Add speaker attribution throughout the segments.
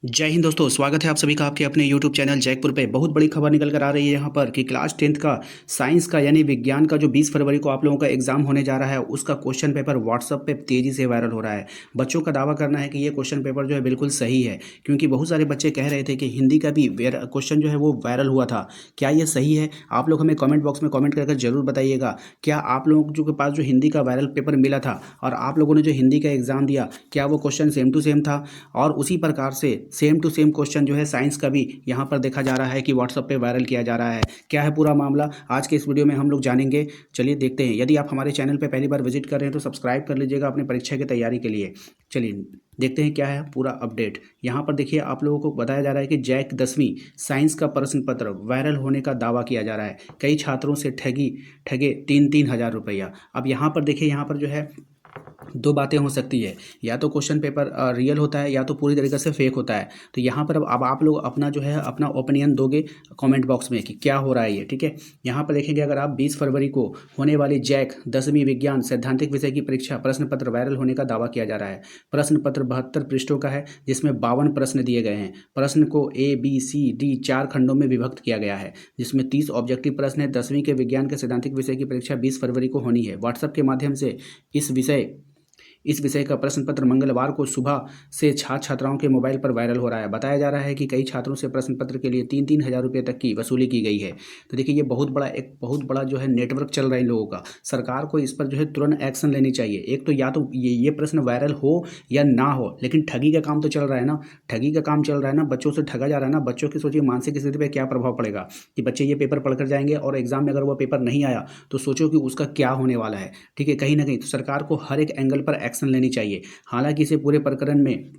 Speaker 1: जय हिंद दोस्तों, स्वागत है आप सभी का आपके अपने YouTube चैनल जैकपुर पे। बहुत बड़ी खबर निकल कर आ रही है यहाँ पर कि क्लास 10th का साइंस का यानी विज्ञान का जो 20 फरवरी को आप लोगों का एग्जाम होने जा रहा है, उसका क्वेश्चन पेपर व्हाट्सएप पे तेज़ी से वायरल हो रहा है। बच्चों का दावा करना है कि ये क्वेश्चन पेपर जो है बिल्कुल सही है, क्योंकि बहुत सारे बच्चे कह रहे थे कि हिंदी का भी क्वेश्चन जो है वो वायरल हुआ था। क्या ये सही है? आप लोग हमें कॉमेंट बॉक्स में कॉमेंट करके ज़रूर बताइएगा। क्या आप लोगों के पास जो हिंदी का वायरल पेपर मिला था और आप लोगों ने जो हिंदी का एग्ज़ाम दिया, क्या वो क्वेश्चन सेम टू सेम था? और उसी प्रकार से सेम टू सेम क्वेश्चन जो है साइंस का भी यहाँ पर देखा जा रहा है कि व्हाट्सएप पे वायरल किया जा रहा है। क्या है पूरा मामला, आज के इस वीडियो में हम लोग जानेंगे। चलिए देखते हैं। यदि आप हमारे चैनल पे पहली बार विजिट कर रहे हैं तो सब्सक्राइब कर लीजिएगा अपनी परीक्षा की तैयारी के लिए। चलिए देखते हैं क्या है पूरा अपडेट। यहाँ पर देखिए, आप लोगों को बताया जा रहा है कि जैक 10वीं साइंस का प्रश्न पत्र वायरल होने का दावा किया जा रहा है। कई छात्रों से ठगे 3-3 हज़ार रुपया। अब यहाँ पर देखिए, यहाँ पर जो है दो बातें हो सकती है। या तो क्वेश्चन पेपर रियल होता है या तो पूरी तरीके से फेक होता है। तो यहाँ पर अब आप लोग अपना जो है अपना ओपिनियन दोगे कमेंट बॉक्स में कि क्या हो रहा है ये, ठीक है। यहाँ पर देखेंगे, अगर आप 20 फरवरी को होने वाली जैक 10वीं विज्ञान सैद्धांतिक विषय की परीक्षा प्रश्न पत्र वायरल होने का दावा किया जा रहा है। प्रश्न पत्र 72 पृष्ठों का है, जिसमें 52 प्रश्न दिए गए हैं। प्रश्न को ABCD 4 खंडों में विभक्त किया गया है, जिसमें 30 ऑब्जेक्टिव प्रश्न है। 10वीं के विज्ञान के सैद्धांतिक विषय की परीक्षा 20 फरवरी को होनी है। व्हाट्सएप के माध्यम से इस विषय का प्रश्न पत्र मंगलवार को सुबह से छात्र छात्राओं के मोबाइल पर वायरल हो रहा है। बताया जा रहा है कि कई छात्रों से प्रश्न पत्र के लिए 3-3 हज़ार रुपये तक की वसूली की गई है। तो देखिए, ये बहुत बड़ा जो है नेटवर्क चल रहा है इन लोगों का। सरकार को इस पर जो है तुरंत एक्शन लेनी चाहिए। एक तो या तो ये प्रश्न वायरल हो या ना हो, लेकिन ठगी का काम तो चल रहा है ना। ठगी का काम चल रहा है ना, बच्चों से ठगा जा रहा है ना। बच्चों की सोचिए मानसिक स्थिति पर क्या प्रभाव पड़ेगा कि बच्चे ये पेपर पढ़कर जाएंगे और एग्जाम में अगर वो पेपर नहीं आया तो सोचो कि उसका क्या होने वाला है, ठीक है। कहीं ना कहीं तो सरकार को हर एक एंगल पर एक्शन लेनी चाहिए। हालांकि इसे पूरे प्रकरण में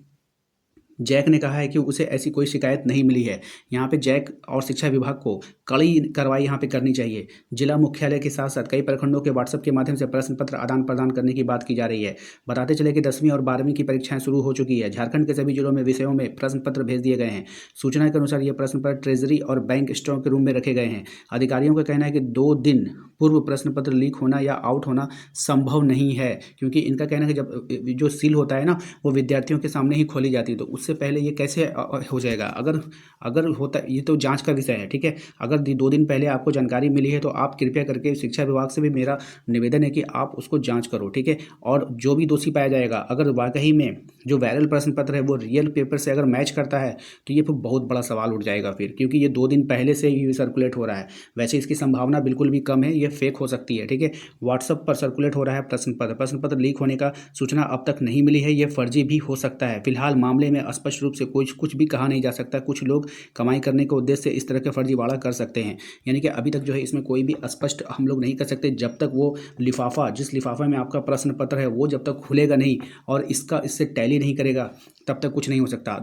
Speaker 1: जैक ने कहा है कि उसे ऐसी कोई शिकायत नहीं मिली है। यहाँ पे जैक और शिक्षा विभाग को कड़ी कार्रवाई यहाँ पे करनी चाहिए। जिला मुख्यालय के साथ साथ कई प्रखंडों के व्हाट्सएप के माध्यम से प्रश्न पत्र आदान प्रदान करने की बात की जा रही है। बताते चले कि 10वीं और 12वीं की परीक्षाएं शुरू हो चुकी है। झारखंड के सभी जिलों में विषयों में प्रश्न पत्र भेज दिए गए हैं। सूचना के अनुसार ये प्रश्न पत्र ट्रेजरी और बैंक स्टॉक के रूम में रखे गए हैं। अधिकारियों का कहना है कि 2 दिन पूर्व प्रश्न पत्र लीक होना या आउट होना संभव नहीं है, क्योंकि इनका कहना है कि जब जो सील होता है ना, वो विद्यार्थियों के सामने ही खोली जाती है। तो उससे पहले ये कैसे हो जाएगा? अगर अगर होता, ये तो जांच का विषय है, ठीक है। अगर 2 दिन पहले आपको जानकारी मिली है तो आप कृपया करके शिक्षा विभाग से भी मेरा निवेदन है कि आप उसको जांच करो, ठीक है। और जो भी दोषी पाया जाएगा, अगर वाकई में जो वायरल प्रश्न पत्र है वो रियल पेपर से अगर मैच करता है तो ये फिर बहुत बड़ा सवाल उठ जाएगा फिर, क्योंकि ये 2 दिन पहले से ही सर्कुलेट हो रहा है। वैसे इसकी संभावना बिल्कुल भी कम है, ये फेक हो सकती है, ठीक है। व्हाट्सएप पर सर्कुलेट हो रहा है प्रश्न पत्र लीक होने का सूचना अब तक नहीं मिली है। ये फर्जी भी हो सकता है। फिलहाल मामले में स्पष्ट रूप से कुछ भी कहा नहीं जा सकता। कुछ लोग कमाई करने के उद्देश्य से इस तरह के फर्जीवाड़ा कर सकते हैं, यानी कि अभी तक जो है इसमें कोई भी स्पष्ट हम लोग नहीं कर सकते जब तक वो लिफाफा, जिस लिफाफे में आपका प्रश्न पत्र है, वो जब तक खुलेगा नहीं और इससे टैली नहीं करेगा, तब तक कुछ नहीं हो सकता।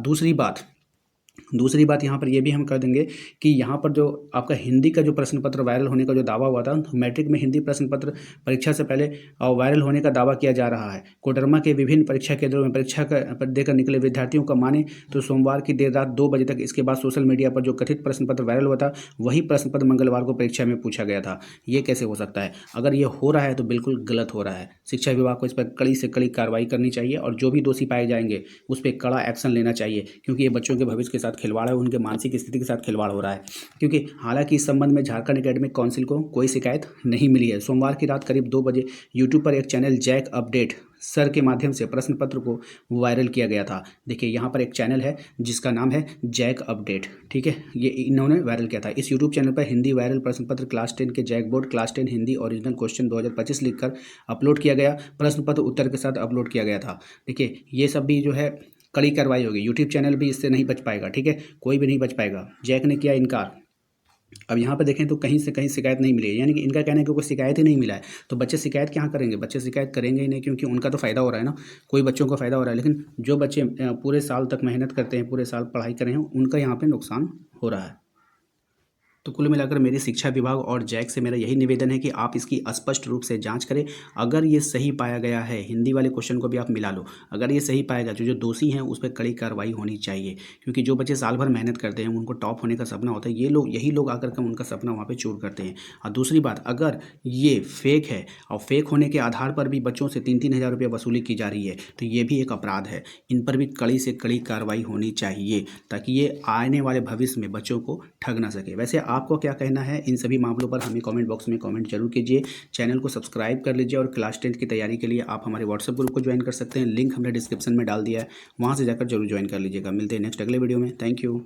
Speaker 1: दूसरी बात यहाँ पर यह भी हम कर देंगे कि यहाँ पर जो आपका हिंदी का जो प्रश्न पत्र वायरल होने का जो दावा हुआ था, मैट्रिक में हिंदी प्रश्न पत्र परीक्षा से पहले वायरल होने का दावा किया जा रहा है। कोडरमा के विभिन्न परीक्षा केंद्रों में परीक्षा देकर निकले विद्यार्थियों का माने तो सोमवार की देर रात 2 बजे तक इसके बाद सोशल मीडिया पर जो कथित प्रश्न पत्र वायरल हुआ था, वही प्रश्न पत्र मंगलवार को परीक्षा में पूछा गया था। ये कैसे हो सकता है? अगर ये हो रहा है तो बिल्कुल गलत हो रहा है। शिक्षा विभाग को इस पर कड़ी से कड़ी कार्रवाई करनी चाहिए और जो भी दोषी पाए जाएंगे उस पर कड़ा एक्शन लेना चाहिए, क्योंकि ये बच्चों के भविष्य के साथ खिलवाड़ है, उनके मानसिक स्थिति के साथ खिलवाड़ हो रहा है। क्योंकि हालांकि इस संबंध में झारखंड एकेडमिक काउंसिल को कोई शिकायत नहीं मिली है। सोमवार की रात करीब 2 बजे यूट्यूब पर एक चैनल जैक अपडेट सर के माध्यम से प्रश्न पत्र को वायरल किया गया था। देखिए, यहाँ पर एक चैनल है जिसका नाम है जैक अपडेट, ठीक है। ये इन्होंने वायरल किया था। इस यूट्यूब चैनल पर हिंदी वायरल प्रश्न पत्र क्लास 10 के JAC board class 10 Hindi original question 2025 लिखकर अपलोड किया गया। प्रश्न पत्र उत्तर के साथ अपलोड किया गया था। देखिए, ये सब भी जो है कड़ी कार्रवाई होगी। यूट्यूब चैनल भी इससे नहीं बच पाएगा, ठीक है। कोई भी नहीं बच पाएगा। जैक ने किया इनकार। अब यहाँ पर देखें तो कहीं से कहीं शिकायत नहीं मिली है, यानी कि इनका कहना है कि कोई शिकायत ही नहीं मिला है। तो बच्चे शिकायत क्या करेंगे? बच्चे शिकायत करेंगे ही नहीं, क्योंकि उनका तो फ़ायदा हो रहा है ना। कोई बच्चों का फ़ायदा हो रहा है, लेकिन जो बच्चे पूरे साल तक मेहनत करते हैं, पूरे साल पढ़ाई कर रहे हैं, उनका यहाँ पर नुकसान हो रहा है। तो कुल मिलाकर मेरी शिक्षा विभाग और जैक से मेरा यही निवेदन है कि आप इसकी स्पष्ट रूप से जांच करें। अगर ये सही पाया गया है, हिंदी वाले क्वेश्चन को भी आप मिला लो, अगर ये सही पाया गया, जो जो दोषी हैं उस पर कड़ी कार्रवाई होनी चाहिए। क्योंकि जो बच्चे साल भर मेहनत करते हैं, उनको टॉप होने का सपना होता है, यही लोग आकर के उनका सपना वहाँ पे चूर करते हैं। और दूसरी बात, अगर ये फेक है और फेक होने के आधार पर भी बच्चों से 3-3 हज़ार रुपये वसूली की जा रही है, तो ये भी एक अपराध है। इन पर भी कड़ी से कड़ी कार्रवाई होनी चाहिए, ताकि ये आने वाले भविष्य में बच्चों को ठग ना सके। वैसे आपको क्या कहना है इन सभी मामलों पर, हमें कमेंट बॉक्स में कमेंट जरूर कीजिए। चैनल को सब्सक्राइब कर लीजिए और क्लास 10th की तैयारी के लिए आप हमारे व्हाट्सएप ग्रुप को ज्वाइन कर सकते हैं। लिंक हमने डिस्क्रिप्शन में डाल दिया है, वहाँ से जाकर जरूर ज्वाइन कर लीजिएगा। मिलते हैं नेक्स्ट अगले वीडियो में। Thank you.